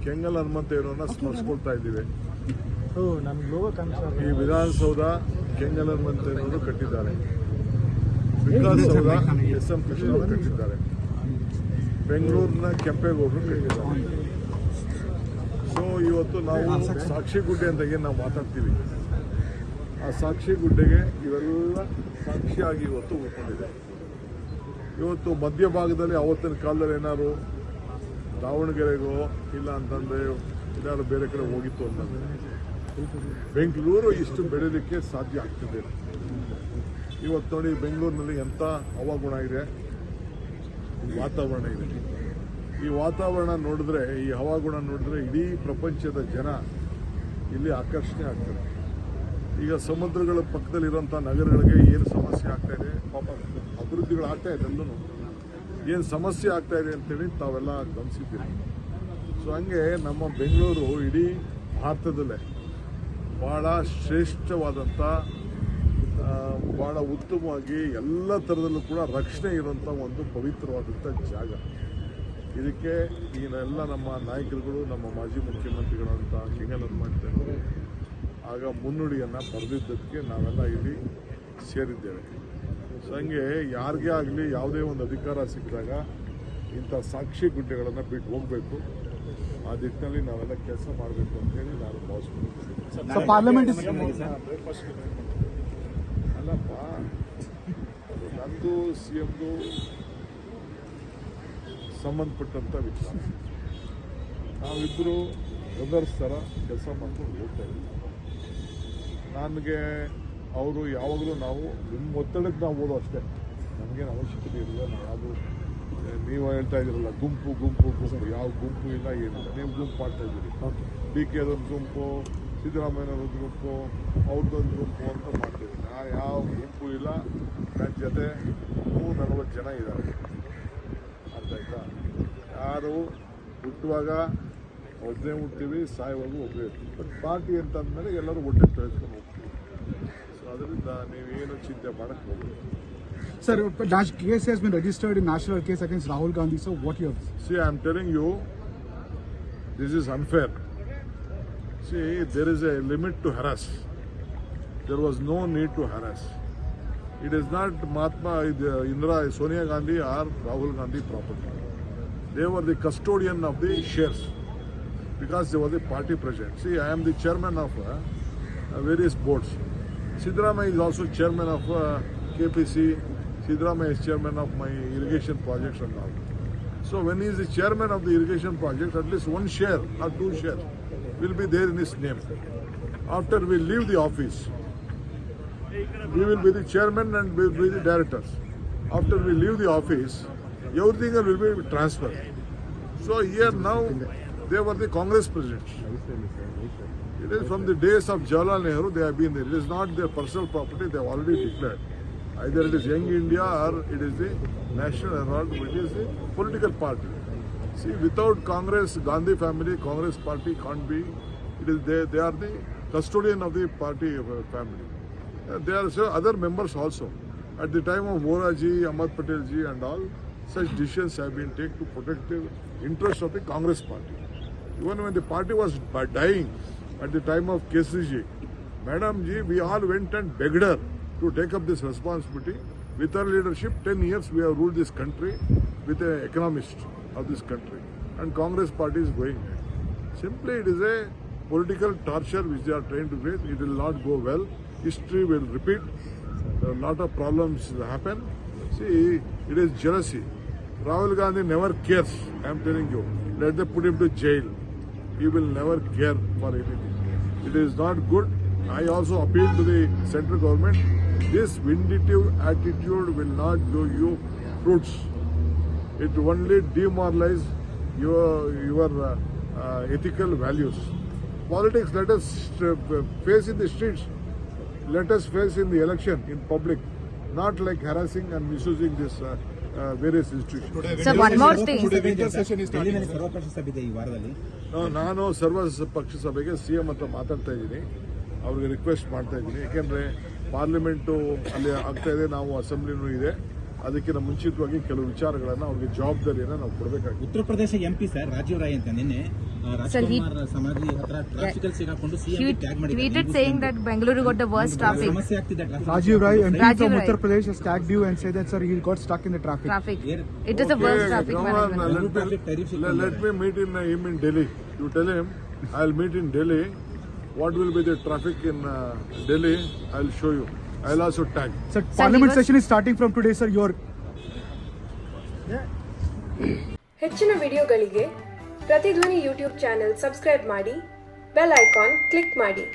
ಕೆಂಗಲ್ ಹನುಮಂತೇವರನ್ನ ಸ್ಮರಿಸ್ಕೊಳ್ತಾ ಇದ್ದೀವಿ. ಈ ವಿಧಾನಸೌಧ ಕೆಂಗಲ್ ಹನುಮಂತೇವರು ಕಟ್ಟಿದ್ದಾರೆ. ವಿಕಾಸಸೌಧ SM ಕೃಷ್ಣ ಕಟ್ಟಿದ್ದಾರೆ. ಬೆಂಗಳೂರಿನ ಕೆಂಪೇಗೌಡರು ಕಟ್ಟಿದ್ದಾರೆ. ಸೊ ಇವತ್ತು ನಾವು ಸಾಕ್ಷಿ ಗುಡ್ಡೆ ಅಂತ ಏನು ನಾವು ಮಾತಾಡ್ತೀವಿ, ಆ ಸಾಕ್ಷಿ ಗುಡ್ಡೆಗೆ ಇವೆಲ್ಲ ಸಾಕ್ಷಿಯಾಗಿ ಇವತ್ತು ಉಳ್ಕೊಂಡಿದೆ. ಇವತ್ತು ಮಧ್ಯಭಾಗದಲ್ಲಿ ಅವತ್ತಿನ ಕಾಲದಲ್ಲಿ ಏನಾದ್ರು ದಾವಣಗೆರೆಗೋ ಇಲ್ಲ ಅಂತಂದ್ರೆ ಏನಾದ್ರು ಬೇರೆ ಕಡೆ ಹೋಗಿತ್ತು ಅಂತಂದ್ರೆ ಬೆಂಗಳೂರು ಇಷ್ಟು ಬೆಳೆಯಲಿಕ್ಕೆ ಸಾಧ್ಯ ಆಗ್ತಿದೆ. ಇವತ್ತು ನೋಡಿ ಬೆಂಗಳೂರಿನಲ್ಲಿ ಎಂಥ ಹವಾಗುಣ ಇದೆ, ವಾತಾವರಣ ಇದೆ. ಈ ವಾತಾವರಣ ನೋಡಿದ್ರೆ, ಈ ಹವಾಗುಣ ನೋಡಿದ್ರೆ ಇಡೀ ಪ್ರಪಂಚದ ಜನ ಇಲ್ಲಿ ಆಕರ್ಷಣೆ ಆಗ್ತಾರೆ. ಈಗ ಸಮುದ್ರಗಳ ಪಕ್ಕದಲ್ಲಿರುವಂಥ ನಗರಗಳಿಗೆ ಏನು ಸಮಸ್ಯೆ ಆಗ್ತಾ ಇದೆ, ಪಾಪ ಅಭಿವೃದ್ಧಿಗಳು ಆಗ್ತಾ ಇದೆ, ಎಲ್ಲೂ ಏನು ಸಮಸ್ಯೆ ಆಗ್ತಾ ಇದೆ ಅಂತೇಳಿ ತಾವೆಲ್ಲ ಗಮನಿಸಿದ್ದೀರಿ. ಸೊ ಹಂಗೆ ನಮ್ಮ ಬೆಂಗಳೂರು ಇಡೀ ಭಾರತದಲ್ಲೇ ಭಾಳ ಶ್ರೇಷ್ಠವಾದಂಥ, ಭಾಳ ಉತ್ತಮವಾಗಿ ಎಲ್ಲ ಥರದಲ್ಲೂ ಕೂಡ ರಕ್ಷಣೆ ಇರುವಂಥ ಒಂದು ಪವಿತ್ರವಾದಂಥ ಜಾಗ. ಇದಕ್ಕೆ ಈಗೆಲ್ಲ ನಮ್ಮ ನಾಯಕರುಗಳು, ನಮ್ಮ ಮಾಜಿ ಮುಖ್ಯಮಂತ್ರಿಗಳಂತ ಕೆಂಗಲ್ ಹನುಮಂತೇವರು ಆಗ ಮುನ್ನುಡಿಯನ್ನು ಬರೆದಿದ್ದಕ್ಕೆ ನಾವೆಲ್ಲ ಇಲ್ಲಿ ಸೇರಿದ್ದೇವೆ. ಸೊ ಹಂಗೆ ಯಾರಿಗೇ ಆಗಲಿ ಯಾವುದೇ ಒಂದು ಅಧಿಕಾರ ಸಿಕ್ಕಿದಾಗ ಇಂಥ ಸಾಕ್ಷಿ ಗುಡ್ಡೆಗಳನ್ನು ಬಿಟ್ಟು ಹೋಗಬೇಕು. ಆ ದಿಟ್ಟಿನಲ್ಲಿ ನಾವೆಲ್ಲ ಕೆಲಸ ಮಾಡಬೇಕು ಅಂತೇಳಿ ನಾನು ಭಾವಿಸ್ತೀನಿ. ಅಲ್ಲಪ್ಪ, ನಂದು CMದು ಸಂಬಂಧಪಟ್ಟಂಥ ವಿಚಾರ. ನಾವಿಬ್ಬರು ಬ್ರದರ್ಸ್ ಥರ ಕೆಲಸ ಮಾಡ್ಕೊಂಡು ಹೋಗ್ತಾ ಇದ್ದೀವಿ. ನನಗೆ ಅವರು ಯಾವಾಗಲೂ ನಾವು ನಿಮ್ಮ ಒತ್ತಡಕ್ಕೆ ನಾವು ಓದೋ ಅಷ್ಟೇ, ನಮಗೇನು ಅವಶ್ಯಕತೆ ಇರಲಿಲ್ಲ. ನಾವು ಯಾವುದು ನೀವು ಹೇಳ್ತಾ ಇದ್ದೀರಲ್ಲ ಗುಂಪು ಗುಂಪು ಗುಂಪು, ಯಾವ ಗುಂಪು ಇಲ್ಲ ಏನಿಲ್ಲ. ನೀವು ಗುಂಪು ಮಾಡ್ತಾ ಇದ್ದೀರಿ. DK ಅದೊಂದು ಗುಂಪು, ಸಿದ್ದರಾಮಯ್ಯನವ್ರದ್ದು ಗುಂಪು, ಅವ್ರದ್ದೊಂದು ಗುಂಪು ಅಂತ ಮಾಡ್ತಿದ್ದೀನಿ. ನಾನು ಯಾವ ಗುಂಪು ಇಲ್ಲ. ನನ್ನ ಜೊತೆ 40 ಜನ ಇದ್ದಾರೆ. ಅರ್ಥ ಆಯ್ತಾ? ಯಾರು ಹುಟ್ಟುವಾಗ ಒಬ್ಬನೇ ಹುಡ್ತೀವಿ, ಸಾಯುವಾಗ ಒಬ್ಬರೇ ಇರ್ತೀವಿ. ಬಟ್ ಪಾರ್ಟಿ ಅಂತಂದಮೇಲೆ ಎಲ್ಲರೂ ಒಟ್ಟೆ ತೆಗೆದುಕೊಂಡು ಹೋಗ್ತೀವಿ. ಸೊ ಅದರಿಂದ ನೀವೇನು ಚಿಂತೆ ಮಾಡೋಕ್ಕೆ ಹೋಗ್ತೀವಿ. Sir, case has been registered in national case against Rahul Gandhi. So what you have? See, I am telling you, this is unfair. See, there is a limit to harass. There was no need to harass. It is not Mahatma, Indira, Sonia Gandhi or Rahul Gandhi property. They were the custodian of the shares because they were the party president. See, I am the chairman of various boards. Siddaramaiah is also chairman of KPC. Siddaramaiah is chairman of my irrigation projects and all. So when he is the chairman of the irrigation project, at least 1 share or 2 shares will be there in his name. After we leave the office, we will be the chairman and we will be the directors. After we leave the office, everything will be transferred. So here now, they were the Congress presidents. It is from the days of Jawaharlal Nehru they have been there. It is not their personal property, they have already declared. Either it is Young India or it is the National Herald, which is the political party. See, without Congress, Gandhi family, Congress party can't be. It is they are the custodian of the party family. There are other members also. At the time of Moraji, Ahmad Patel ji and all, such decisions have been taken to protect the interests of the Congress party. Even when the party was dying, at the time of Kesri, Madam ji, we all went and begged her to take up this responsibility. With her leadership, 10 years we have ruled this country with an economist of this country. And Congress party is going ahead. Simply it is a political torture which they are trying to create. It will not go well. History will repeat. A lot of problems will happen. See, it is jealousy. Rahul Gandhi never cares. I am telling you. Let them put him to jail. He will never care for anything. It is not good. I also appeal to the central government. This vindictive attitude will not do you fruits. It only demoralize your ethical values. Politics, let us face in the streets. Let us face in the election, in public. Not like harassing and misusing this various institutions. So one more thing. ನಾನು ಸರ್ವ ಪಕ್ಷ ಸಭೆಗೆ CM ಹತ್ರ ಮಾತಾಡ್ತಾ ಇದ್ದೀನಿ. ಅವ್ರಿಗೆ request ಮಾಡ್ತಾ ಇದ್ದೀನಿ. ಯಾಕೆಂದರೆ ಪಾರ್ಲಿಮೆಂಟು ಅಲ್ಲಿ ಆಗ್ತಾ ಇದೆ, ನಾವು ಅಸೆಂಬ್ಲಿನೂ ಇದೆ. ಅದಕ್ಕಿಂತ ಮುಂಚಿತವಾಗಿ ಕೆಲವು ವಿಚಾರಗಳನ್ನು ಅವ್ರಿಗೆ ಜವಾಬ್ದಾರಿಯನ್ನು ನಾವು ಕೊಡಬೇಕಾಗಿದೆ. ಉತ್ತರ ಪ್ರದೇಶ ಎಂಪಿ ಸರ್ ರಾಜೀವ್ ರಾಯ್ ಅಂತ ನಿನ್ನೆ ರಾಜ್ಕುಮಾರ್ ಸಮಾಧಿ ಹತ್ರ ಟ್ರಾಫಿಕ್ ಅಲ್ಲಿ ಸಿಗಾಕೊಂಡು CM tag tweeted saying that Bengaluru got the worst traffic. ಸಮಸ್ಯೆ ಆಗ್ತಿದೆ Rajiv Rai, MP Rajiv from Rai. Uttar Pradesh, has tagged you and said that, sir, he got stuck in the traffic. It is the worst traffic Come on, management. let me meet him in Delhi. You tell him I'll meet in Delhi. What will be the traffic in Delhi? I'll show you. I'll also tag. Sir, Parliament he was- session is starting from today, sir. ಹೆಚ್ಚಿನ ವಿಡಿಯೋಗಳಿಗೆ ಪ್ರತಿಧ್ವನಿ YouTube channel subscribe ಮಾಡಿ, bell icon click ಮಾಡಿ.